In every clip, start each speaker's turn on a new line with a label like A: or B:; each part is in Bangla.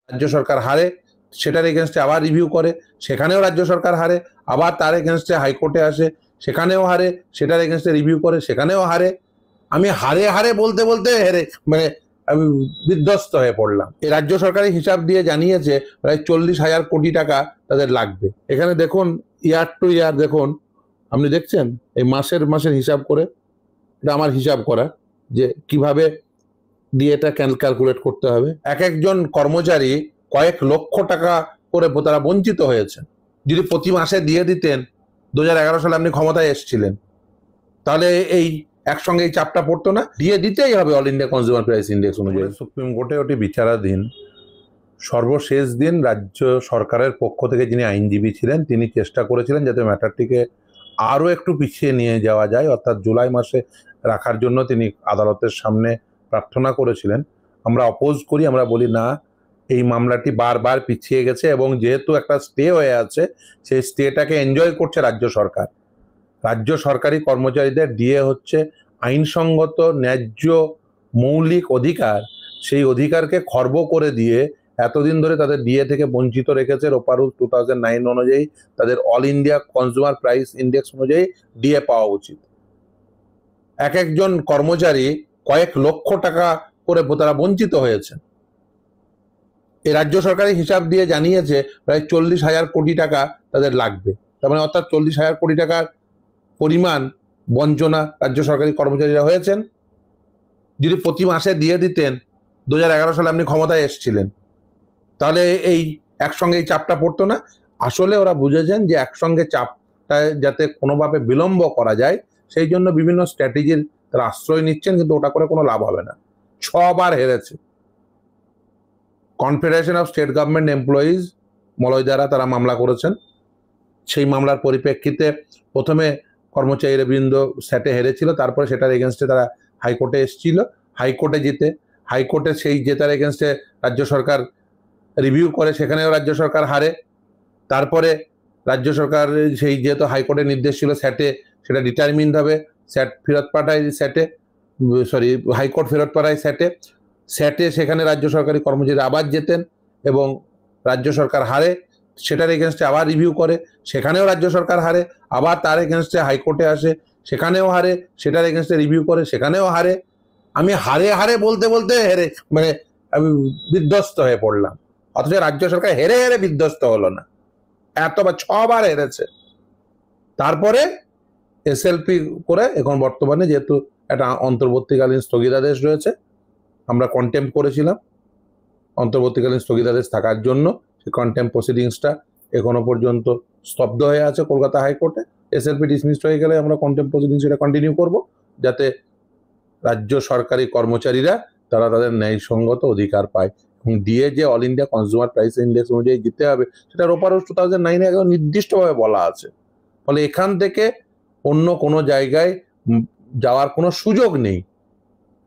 A: রাজ্য সরকার হারে, সেটার এগেনস্টে আবার রিভিউ করে, সেখানেও রাজ্য সরকার হারে, আবার তার এগেনস্টে হাইকোর্টে আসে, সেখানেও হারে, সেটার এগেনস্টে রিভিউ করে, সেখানেও হারে। আমি হারে হারে বলতে বলতে হেরে মানে আমি বিধ্বস্ত হয়ে পড়লাম। এই রাজ্য সরকারের হিসাব দিয়ে জানিয়েছে প্রায় 40,000 কোটি টাকা তাদের লাগবে। এখানে দেখুন ইয়ার টু ইয়ার, দেখুন আপনি দেখছেন এই মাসের হিসাব করে, এটা আমার হিসাব করা যে কিভাবে দিয়ে এটা ক্যালকুলেট করতে হবে। এক একজন কর্মচারী কয়েক লক্ষ টাকা করে তারা বঞ্চিত হয়েছে। যদি প্রতি মাসে দিয়ে দিতেন, 2011 সালে আপনি ক্ষমতায় এসেছিলেন, তাহলে এই একসঙ্গে এই চাপটা পড়তো না। দিয়ে দিতেই হবে all India consumer price index অনুযায়ী। সুপ্রিম কোর্টে ওটি বিচারাধীন। সর্বশেষ দিন রাজ্য সরকারের পক্ষ থেকে যিনি আইনজীবী ছিলেন তিনি চেষ্টা করেছিলেন যাতে ম্যাটারটিকে আরও একটু পিছিয়ে নিয়ে যাওয়া যায়, অর্থাৎ জুলাই মাসে রাখার জন্য তিনি আদালতের সামনে প্রার্থনা করেছিলেন। আমরা অপোজ করি, আমরা বলি না, এই মামলাটি বারবার পিছিয়ে গেছে এবং যেহেতু একটা স্টে হয়ে আছে, সেই স্টেটাকে এনজয় করছে রাজ্য সরকার। রাজ্য সরকারি কর্মচারীদের ডিএ হচ্ছে আইনসঙ্গত ন্যায্য মৌলিক অধিকার। সেই অধিকারকে খর্ব করে দিয়ে এতদিন ধরে তাদের ডিএ থেকে বঞ্চিত রেখেছে। রোপা রুলস 2009 অনুযায়ী তাদের all India consumer price index অনুযায়ী ডিএ পাওয়া উচিত। এক একজন কর্মচারী কয়েক লক্ষ টাকা করে তারা বঞ্চিত হয়েছে। এই রাজ্য সরকারের হিসাব দিয়ে জানিয়েছে প্রায় 40,000 কোটি টাকা তাদের লাগবে। তার মানে অর্থাৎ 40,000 কোটি টাকার পরিমাণ বঞ্চনা রাজ্য সরকারি কর্মচারীরা হয়েছেন। যদি প্রতি মাসে দিয়ে দিতেন, 2011 সালে আপনি ক্ষমতায় এসেছিলেন, তাহলে এই একসঙ্গে এই চাপটা পড়তো না। আসলে ওরা বুঝেছেন যে একসঙ্গে চাপটা যাতে কোনোভাবে বিলম্ব করা যায়, সেই জন্য বিভিন্ন স্ট্র্যাটেজির তারা আশ্রয় নিচ্ছেন, কিন্তু ওটা করে কোনো লাভ হবে না। 6 বার হেরেছে। Confederation of state government employees Malay দ্বারা তারা মামলা করেছেন। সেই মামলার পরিপ্রেক্ষিতে প্রথমে কর্মচারীরা বৃন্দ স্যাটে হেরেছিল, তারপরে সেটার এগেনস্টে তারা হাইকোর্টে এসেছিল, হাইকোর্টে জিতে, হাইকোর্টে সেই জেতার এগেনস্টে রাজ্য সরকার রিভিউ করে, সেখানেও রাজ্য সরকার হারে। তারপরে রাজ্য সরকার সেই যেহেতু হাইকোর্টের নির্দেশ ছিল স্যাটে সেটা ডিটারমিন্ড হবে, স্যাট ফেরত পাঠায় স্যাটে, হাইকোর্ট ফেরত পাঠায় স্যাটে সেখানে রাজ্য সরকারি কর্মচারী আবার যেতেন এবং রাজ্য সরকার হারে, সেটার এগেনস্টে আবার রিভিউ করে, সেখানেও রাজ্য সরকার হারে, আবার তার এগেনস্টে হাইকোর্টে আসে, সেখানেও হারে, সেটার এগেনস্টে রিভিউ করে, সেখানেও হারে। আমি হারে হারে বলতে বলতে হেরে আমি বিধ্বস্ত হয়ে পড়লাম। অথচ রাজ্য সরকার হেরে হেরে বিধ্বস্ত হলো না, এতবার 6 বার হেরেছে। তারপরে এসএলপি করে এখন বর্তমানে যেহেতু একটা অন্তর্বর্তীকালীন স্থগিতাদেশ রয়েছে, আমরা কন্টেম্প করেছিলাম অন্তর্বর্তীকালীন স্থগিতাদেশ থাকার জন্য, সেই কন্টেম্প প্রসিডিংসটা এখনো পর্যন্ত স্তব্ধ হয়ে আছে কলকাতা হাইকোর্টে। এসএলপি ডিসমিসড হয়ে গেলে আমরা কন্টেম্প প্রসিডিংস এটা কন্টিনিউ করব, যাতে রাজ্য সরকারি কর্মচারীরা তারা তাদের ন্যায়সঙ্গত অধিকার পায়। এবং দিয়ে যে all India consumer price index অনুযায়ী দিতে হবে, সেটা রোপা রুলস 2009 একদম নির্দিষ্টভাবে বলা আছে। ফলে এখান থেকে অন্য কোনো জায়গায় যাওয়ার কোনো সুযোগ নেই,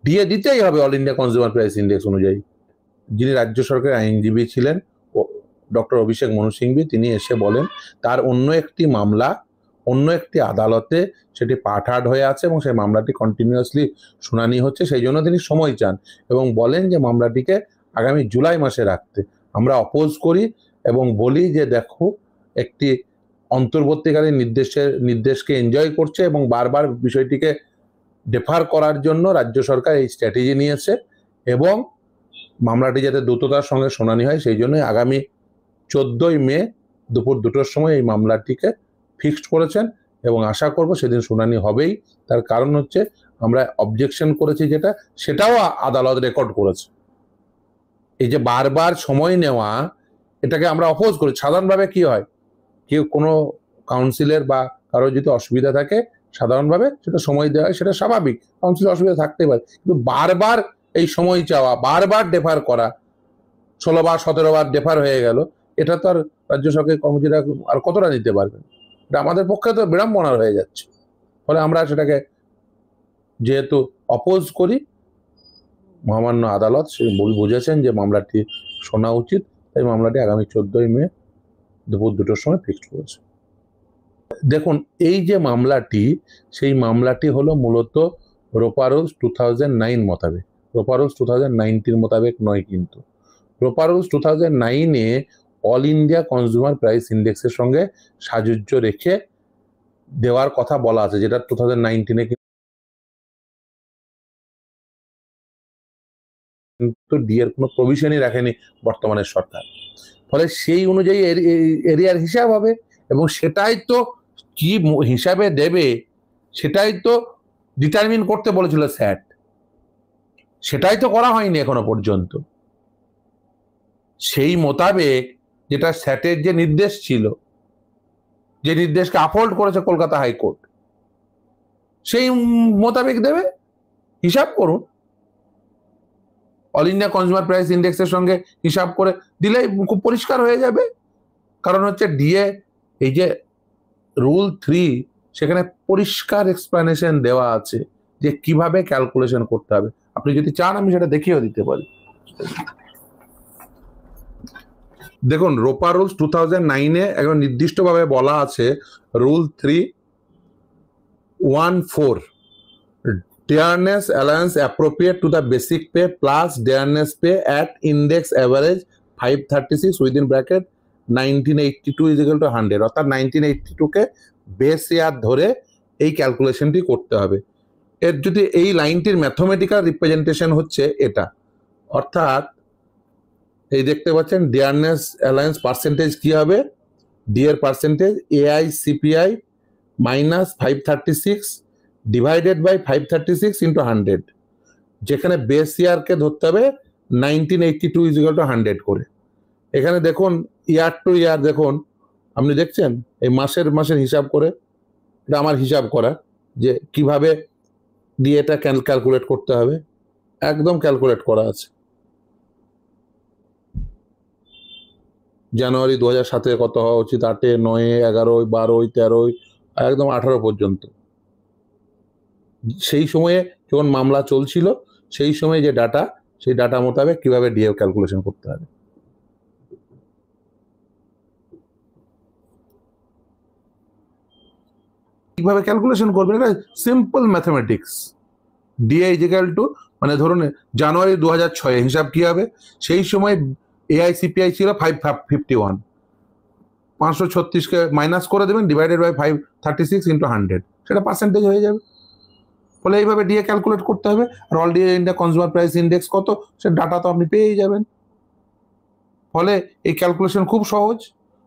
A: দিয়ে দিতেই হবে all India consumer price index অনুযায়ী। যিনি রাজ্য সরকারের আইনজীবী ছিলেন ডক্টর অভিষেক মনু সিংভি, তিনি এসে বলেন তার অন্য একটি মামলা অন্য একটি আদালতে সেটি পাঠাড হয়ে আছে এবং সেই মামলাটি কন্টিনিউয়াসলি শুনানি হচ্ছে, সেই জন্য তিনি সময় চান এবং বলেন যে মামলাটিকে আগামী জুলাই মাসে রাখতে। আমরা অপোজ করি এবং বলি যে দেখো, একটি অন্তর্বর্তীকালীন নির্দেশকে এনজয় করছে এবং বারবার বিষয়টিকে ডেফার করার জন্য রাজ্য সরকার এই স্ট্র্যাটেজি নিয়েছে এবং মামলাটি যাতে দ্রুততার সঙ্গে শুনানি হয়, সেই জন্য আগামী 14ই মে দুপুর 2টোর সময় এই মামলাটিকে ফিক্সড করেছেন এবং আশা করব সেদিন শুনানি হবেই। তার কারণ হচ্ছে আমরা অবজেকশন করেছি যেটা, সেটাও আদালত রেকর্ড করেছে। এই যে বারবার সময় নেওয়া, এটাকে আমরা অপোজ করি। সাধারণভাবে কি হয়, কেউ কোনো কাউন্সিলের বা কারো যদি অসুবিধা থাকে সাধারণভাবে সেটা সময় দেওয়া হয়, সেটা স্বাভাবিক, কাউন্সিলের অসুবিধা থাকতে পারে, কিন্তু বারবার এই সময় চাওয়া, বারবার ডেফার করা, 16 বার 17 বার ডেফার হয়ে গেল, এটা তো আর রাজ্য সরকারি কর্মচারীরা আর কতটা নিতে পারবেন? এটা আমাদের পক্ষে তো বিড়ম্বনার হয়ে যাচ্ছে। ফলে আমরা সেটাকে যেহেতু অপোজ করি, মহামান্য আদালত সে বুঝেছেন যে মামলাটি শোনা উচিত, তাই মামলাটি আগামী 14ই মে দুপুর 2টোর সময় ফিক্সড করেছে। দেখুন, এই যে মামলাটি, সেই মামলাটি হলো মূলত রোপা রুলস 2009 মোতাবেক, রোপা রুলস 2019 মোতাবেক নয়। কিন্তু রোপা রুলস 2009-এ অল ইন্ডিয়া কনজিউমার প্রাইস ইন্ডেক্সের সঙ্গে সাযুজ্য রেখে দেওয়ার কথা বলা আছে, যেটা 2019-এ কিন্তু ডি এর কোনো প্রভিশনই রাখেনি বর্তমানের সরকার। ফলে সেই অনুযায়ী এরিয়ার হিসাব হবে, এবং সেটাই তো কি হিসাবে দেবে সেটাই তো ডিটারমিন করতে বলেছিল স্যাট, সেটাই তো করা হয়নি এখনো পর্যন্ত। সেই মোতাবেক যেটা স্যাটের যে নির্দেশ ছিল, যে নির্দেশকে আপহোল্ড করেছে কলকাতা হাইকোর্ট, সেই মোতাবেক দেবে। হিসাব করুন, অল ইন্ডিয়া কনজিউমার প্রাইস ইন্ডেক্সের সঙ্গে হিসাব করে দিলেই খুব পরিষ্কার হয়ে যাবে। কারণ হচ্ছে ডিএ এই যে রুল 3, সেখানে পরিষ্কার এক্সপ্লেনেশন দেওয়া আছে যে কিভাবে ক্যালকুলেশন করতে হবে। আপনি যদি চান আমি সেটা দেখিয়েও দিতে পারি। দেখুন, রোপা রুলস 2009-এ একদম নির্দিষ্টভাবে বলা আছে, rule 3.14, dearness allowance appropriate to the basic pay plus dearness pay at index average 536 within bracket 1982 is equal to 100, অর্থাৎ 1982-কে বেস ইয়ার ধরে এই ক্যালকুলেশনটি করতে হবে। এর যদি এই লাইনটির ম্যাথমেটিক্যাল রিপ্রেজেন্টেশন হচ্ছে এটা, অর্থাৎ এই দেখতে পাচ্ছেন ডিয়ারনেস অ্যালায়েন্স পার্সেন্টেজ কি হবে, ডি এর percentage AI CPI minus 536 divided by 536 into 100, যেখানে বেস ইয়ারকে ধরতে হবে 1982 ইজ ইকুয়াল টু 100 করে। এখানে দেখুন ইয়ার টু ইয়ার, দেখুন আপনি দেখছেন এই মাসের হিসাব করে, এটা আমার হিসাব করা যে কিভাবে ডিএটা ক্যালকুলেট করতে হবে, একদম ক্যালকুলেট করা আছে। জানুয়ারি 2007 কত হওয়া উচিত, 8, 9, 11, 12, 13, একদম 18 পর্যন্ত। সেই সময়ে যখন মামলা চলছিল সেই সময় যে ডাটা, সেই ডাটা মোতাবেক কিভাবে ডিএ ক্যালকুলেশন করতে হবে। কিভাবে ক্যালকুলেশন করবেন, এটা simple mathematics. DA is equal to, মানে ধরুন জানুয়ারি 2006 হিসাব কি হবে, সেই সময় এআইসিপিআই ছিল 551, 536-কে মাইনাস করে দেবেন, ডিভাইডেড বাই 536 ইন্টু 100, সেটা পার্সেন্টেজ হয়ে যাবে। ফলে এইভাবে ডিএ ক্যালকুলেট করতে হবে। আর all India consumer price index কত, সে ডাটা তো আপনি পেয়েই যাবেন। ফলে এই ক্যালকুলেশন খুব সহজ।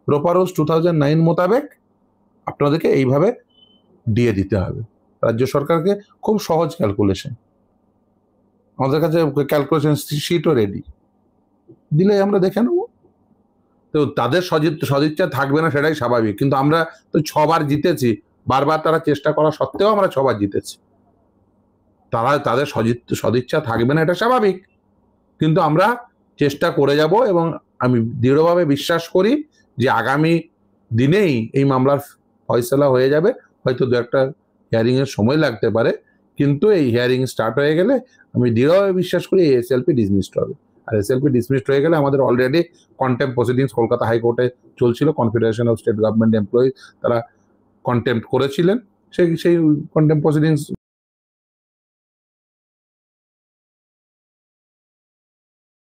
A: রোপা রুলস 2009 মোতাবেক আপনাদেরকে এইভাবে ডিএ দিতে হবে রাজ্য সরকারকে, খুব সহজ ক্যালকুলেশন। আমাদের কাছে ক্যালকুলেশন শিটও রেডি, দিলে আমরা দেখে নেব। তো তাদের সদিচ্ছা থাকবে না সেটাই স্বাভাবিক, কিন্তু আমরা তো 6 বার জিতেছি, বারবার তারা চেষ্টা করা সত্ত্বেও আমরা 6 বার জিতেছি। তাদের সদিচ্ছা থাকবে না এটা স্বাভাবিক, কিন্তু আমরা চেষ্টা করে যাব, এবং আমি দৃঢ়ভাবে বিশ্বাস করি যে আগামী দিনেই এই মামলার ফয়সালা হয়ে যাবে। হয়তো 2-একটা হিয়ারিং এর সময় লাগতে পারে, কিন্তু এই হিয়ারিং স্টার্ট হয়ে গেলে আমি দৃঢ়ভাবে বিশ্বাস করি এই এসএলপি ডিসমিসড হবে। আর এসএলপি ডিসমিসড হয়ে গেলে আমাদের অলরেডি কন্টেম্প প্রসিডিংস কলকাতা হাইকোর্টে চলছিল, confederation of state government employees তারা কন্টেম্প্ট করেছিলেন, সেই কন্টেম্প প্রসিডিংস